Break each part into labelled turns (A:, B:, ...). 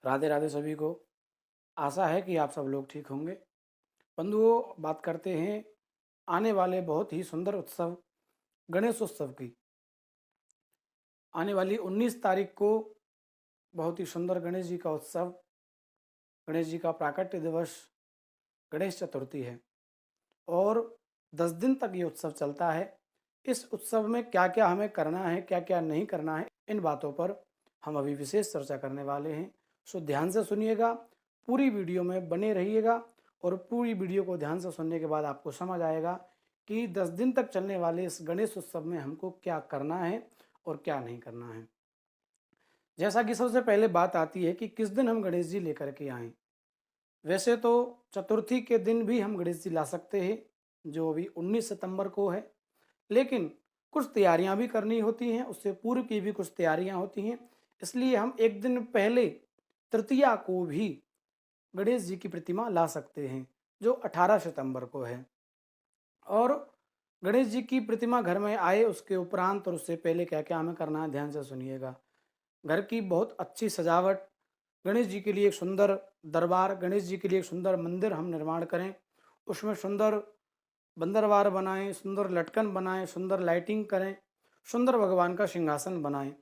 A: राधे राधे सभी को। आशा है कि आप सब लोग ठीक होंगे। बंधुओं, बात करते हैं आने वाले बहुत ही सुंदर उत्सव गणेश उत्सव की। आने वाली 19 तारीख को बहुत ही सुंदर गणेश जी का उत्सव, गणेश जी का प्राकट्य दिवस, गणेश चतुर्थी है और 10 दिन तक ये उत्सव चलता है। इस उत्सव में क्या क्या हमें करना है, क्या क्या नहीं करना है, इन बातों पर हम अभी विशेष चर्चा करने वाले हैं। सो ध्यान से सुनिएगा, पूरी वीडियो में बने रहिएगा और पूरी वीडियो को ध्यान से सुनने के बाद आपको समझ आएगा कि 10 दिन तक चलने वाले इस गणेश उत्सव में हमको क्या करना है और क्या नहीं करना है। जैसा कि सबसे पहले बात आती है कि किस दिन हम गणेश जी लेकर के आएँ। वैसे तो चतुर्थी के दिन भी हम गणेश जी ला सकते हैं, जो अभी 19 सितंबर को है, लेकिन कुछ तैयारियां भी करनी होती हैं, उससे पूर्व की भी कुछ तैयारियां होती हैं। इसलिए हम एक दिन पहले तृतीया को भी गणेश जी की प्रतिमा ला सकते हैं, जो 18 सितंबर को है। और गणेश जी की प्रतिमा घर में आए उसके उपरांत और उससे पहले क्या क्या हमें करना है, ध्यान से सुनिएगा। घर की बहुत अच्छी सजावट, गणेश जी के लिए एक सुंदर दरबार, गणेश जी के लिए एक सुंदर मंदिर हम निर्माण करें। उसमें सुंदर बंदरवार बनाएं, सुंदर लटकन बनाएं, सुंदर लाइटिंग करें, सुंदर भगवान का सिंहासन बनाएं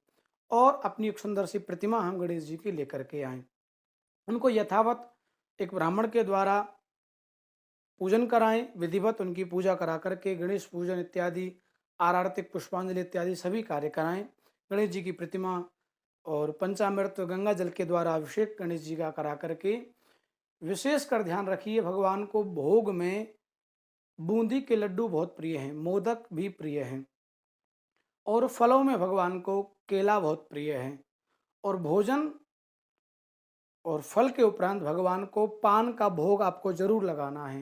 A: और अपनी एक सुंदर सी प्रतिमा हम गणेश जी की लेकर के आएं। उनको यथावत एक ब्राह्मण के द्वारा पूजन कराएं, विधिवत उनकी पूजा करा करके गणेश पूजन इत्यादि, आरतिक पुष्पांजलि इत्यादि सभी कार्य कराएं। गणेश जी की प्रतिमा और पंचामृत गंगा जल के द्वारा अभिषेक गणेश जी का करा करके विशेष कर ध्यान रखिए, भगवान को भोग में बूंदी के लड्डू बहुत प्रिय हैं, मोदक भी प्रिय हैं और फलों में भगवान को केला बहुत प्रिय है और भोजन और फल के उपरांत भगवान को पान का भोग आपको जरूर लगाना है।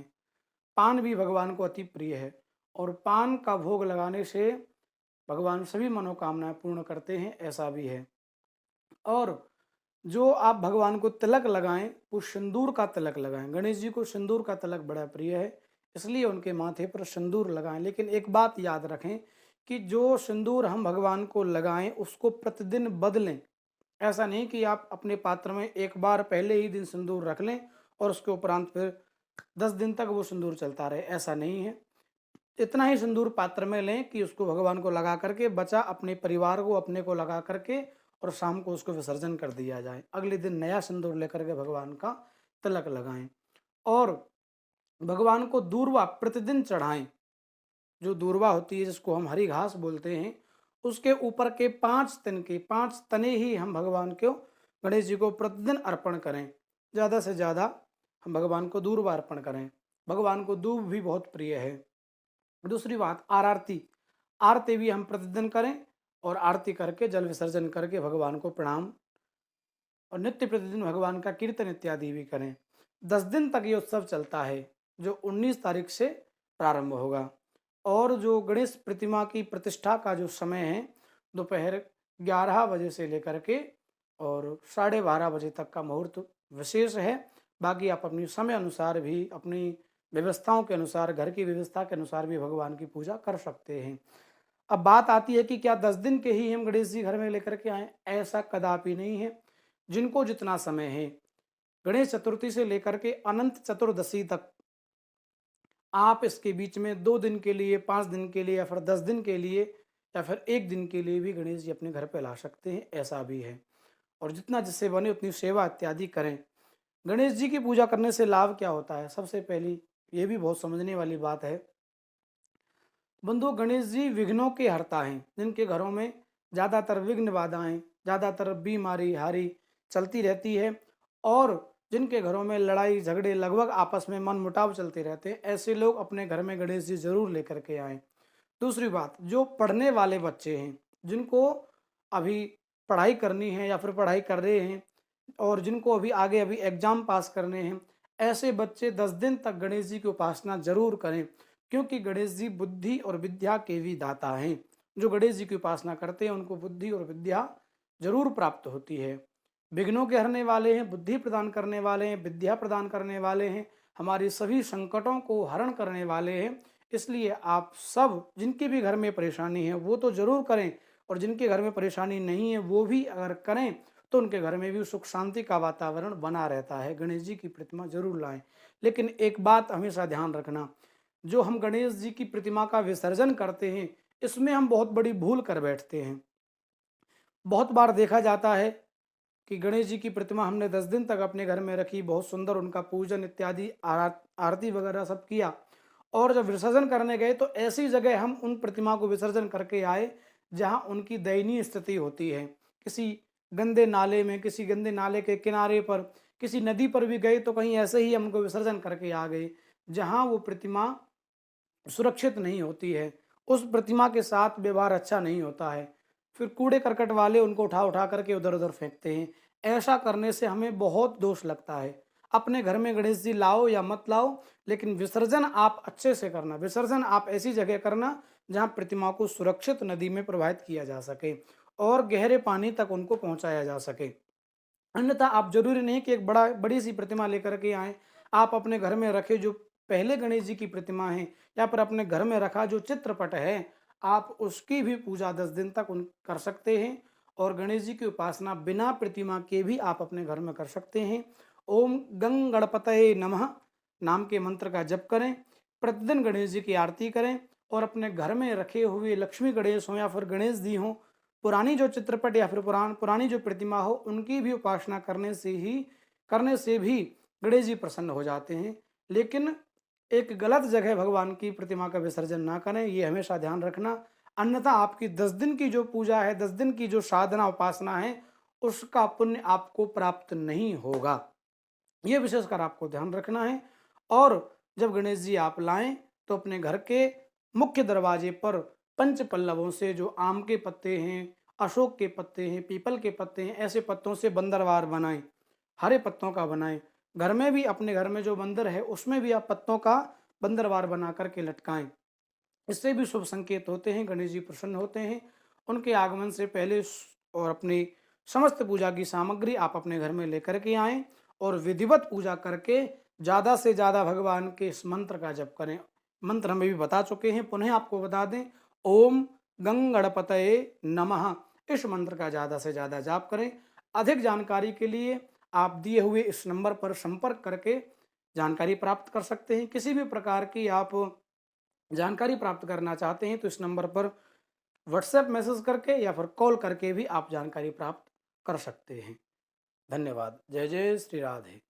A: पान भी भगवान को अति प्रिय है और पान का भोग लगाने से भगवान सभी मनोकामनाएं पूर्ण करते हैं, ऐसा भी है। और जो आप भगवान को तिलक लगाएं, वो सिंदूर का तिलक लगाएं। गणेश जी को सिंदूर का तिलक बड़ा प्रिय है, इसलिए उनके माथे पर सिंदूर लगाएं। लेकिन एक बात याद रखें कि जो सिंदूर हम भगवान को लगाएं उसको प्रतिदिन बदलें। ऐसा नहीं कि आप अपने पात्र में एक बार पहले ही दिन सिंदूर रख लें और उसके उपरांत फिर 10 दिन तक वो सिंदूर चलता रहे, ऐसा नहीं है। इतना ही सिंदूर पात्र में लें कि उसको भगवान को लगा करके बचा अपने परिवार को, अपने को लगा करके और शाम को उसको विसर्जन कर दिया जाए। अगले दिन नया सिंदूर लेकर के भगवान का तिलक लगाएं और भगवान को दूर्वा प्रतिदिन चढ़ाएं। जो दूर्वा होती है, जिसको हम हरी घास बोलते हैं, उसके ऊपर के 5 तन के 5 तने ही हम भगवान को, गणेश जी को प्रतिदिन अर्पण करें। ज़्यादा से ज़्यादा हम भगवान को दूर्वा अर्पण करें। भगवान को दूब भी बहुत प्रिय है। दूसरी बात, आरती। आरती भी हम प्रतिदिन करें और आरती करके जल विसर्जन करके भगवान को प्रणाम और नित्य प्रतिदिन भगवान का कीर्तन इत्यादि भी करें। 10 दिन तक ये उत्सव चलता है, जो 19 तारीख से प्रारंभ होगा। और जो गणेश प्रतिमा की प्रतिष्ठा का जो समय है, दोपहर 11 बजे से लेकर के और 12:30 बजे तक का मुहूर्त विशेष है। बाकी आप अपनी समय अनुसार भी, अपनी व्यवस्थाओं के अनुसार, घर की व्यवस्था के अनुसार भी भगवान की पूजा कर सकते हैं। अब बात आती है कि क्या 10 दिन के ही हम गणेश जी घर में लेकर के आए? ऐसा कदापि नहीं है। जिनको जितना समय है, गणेश चतुर्थी से लेकर के अनंत चतुर्दशी तक आप इसके बीच में 2 दिन के लिए, 5 दिन के लिए या फिर 10 दिन के लिए या फिर 1 दिन के लिए भी गणेश जी अपने घर पे ला सकते हैं, ऐसा भी है। और जितना जिससे बने उतनी सेवा इत्यादि करें। गणेश जी की पूजा करने से लाभ क्या होता है? सबसे पहली ये भी बहुत समझने वाली बात है। बंधु, गणेश जी विघ्नों के हरता हैं। जिनके घरों में ज़्यादातर विघ्न बाधाएं, ज़्यादातर बीमारी हारी चलती रहती है और जिनके घरों में लड़ाई झगड़े, लगभग आपस में मनमुटाव चलते रहते हैं, ऐसे लोग अपने घर में गणेश जी जरूर लेकर के आएँ। दूसरी बात, जो पढ़ने वाले बच्चे हैं, जिनको अभी पढ़ाई करनी है या फिर पढ़ाई कर रहे हैं और जिनको अभी एग्जाम पास करने हैं, ऐसे बच्चे 10 दिन तक गणेश जी की उपासना जरूर करें, क्योंकि गणेश जी बुद्धि और विद्या के भी दाता हैं। जो गणेश जी की उपासना करते हैं उनको बुद्धि और विद्या जरूर प्राप्त होती है। विघ्नों के हरने वाले हैं, बुद्धि प्रदान करने वाले हैं, विद्या प्रदान करने वाले हैं, हमारी सभी संकटों को हरण करने वाले हैं। इसलिए आप सब, जिनके भी घर में परेशानी है वो तो जरूर करें और जिनके घर में परेशानी नहीं है वो भी अगर करें तो उनके घर में भी सुख शांति का वातावरण बना रहता है। गणेश जी की प्रतिमा जरूर लाएं। लेकिन एक बात हमेशा ध्यान रखना, जो हम गणेश जी की प्रतिमा का विसर्जन करते हैं, इसमें हम बहुत बड़ी भूल कर बैठते हैं। बहुत बार देखा जाता है कि गणेश जी की प्रतिमा हमने 10 दिन तक अपने घर में रखी, बहुत सुंदर उनका पूजन इत्यादि आरती वगैरह सब किया, और जब विसर्जन करने गए तो ऐसी जगह हम उन प्रतिमा को विसर्जन करके आए जहां उनकी दयनीय स्थिति होती है। किसी गंदे नाले में, किसी गंदे नाले के किनारे पर, किसी नदी पर भी गए तो कहीं ऐसे ही हम उनको विसर्जन करके आ गए जहां वो प्रतिमा सुरक्षित नहीं होती है। उस प्रतिमा के साथ व्यवहार अच्छा नहीं होता है। फिर कूड़े करकट वाले उनको उठा उठा करके उधर उधर फेंकते हैं। ऐसा करने से हमें बहुत दोष लगता है। अपने घर में गणेश जी लाओ या मत लाओ, लेकिन विसर्जन आप अच्छे से करना। विसर्जन आप ऐसी जगह करना जहां प्रतिमा को सुरक्षित नदी में प्रवाहित किया जा सके और गहरे पानी तक उनको पहुंचाया जा सके। अन्यथा आप जरूरी नहीं कि एक बड़ी सी प्रतिमा लेकर के आए। आप अपने घर में रखे जो पहले गणेश जी की प्रतिमा है, या फिर अपने घर में रखा जो चित्रपट है, आप उसकी भी पूजा 10 दिन तक उन कर सकते हैं। और गणेश जी की उपासना बिना प्रतिमा के भी आप अपने घर में कर सकते हैं। ओम गंग गणपतये नमः नाम के मंत्र का जप करें, प्रतिदिन गणेश जी की आरती करें, और अपने घर में रखे हुए लक्ष्मी गणेश हों या फिर गणेश जी हों, पुरानी जो चित्रपट या फिर पुरानी जो प्रतिमा हो, उनकी भी उपासना करने से भी गणेश जी प्रसन्न हो जाते हैं। लेकिन एक गलत जगह भगवान की प्रतिमा का विसर्जन ना करें, ये हमेशा ध्यान रखना। अन्यथा आपकी 10 दिन की जो पूजा है, 10 दिन की जो साधना उपासना है, उसका पुण्य आपको प्राप्त नहीं होगा। ये विशेषकर आपको ध्यान रखना है। और जब गणेश जी आप लाएं तो अपने घर के मुख्य दरवाजे पर पंच पल्लवों से, जो आम के पत्ते हैं, अशोक के पत्ते हैं, पीपल के पत्ते हैं, ऐसे पत्तों से बंदरवार बनाएं। हरे पत्तों का बनाएं। घर में भी, अपने घर में जो मंदिर है उसमें भी आप पत्तों का बंदरवार बना करके लटकाएं। इससे भी शुभ संकेत होते हैं, गणेश जी प्रसन्न होते हैं। उनके आगमन से पहले और अपनी समस्त पूजा की सामग्री आप अपने घर में लेकर के आएं और विधिवत पूजा करके ज़्यादा से ज़्यादा भगवान के इस मंत्र का जप करें। मंत्र हमें भी बता चुके हैं, पुनः आपको बता दें। ओम गंग गणपतये नमः, इस मंत्र का ज़्यादा से ज़्यादा जाप करें। अधिक जानकारी के लिए आप दिए हुए इस नंबर पर संपर्क करके जानकारी प्राप्त कर सकते हैं। किसी भी प्रकार की आप जानकारी प्राप्त करना चाहते हैं तो इस नंबर पर व्हाट्सएप मैसेज करके या फिर कॉल करके भी आप जानकारी प्राप्त कर सकते हैं। धन्यवाद। जय जय श्री राधे।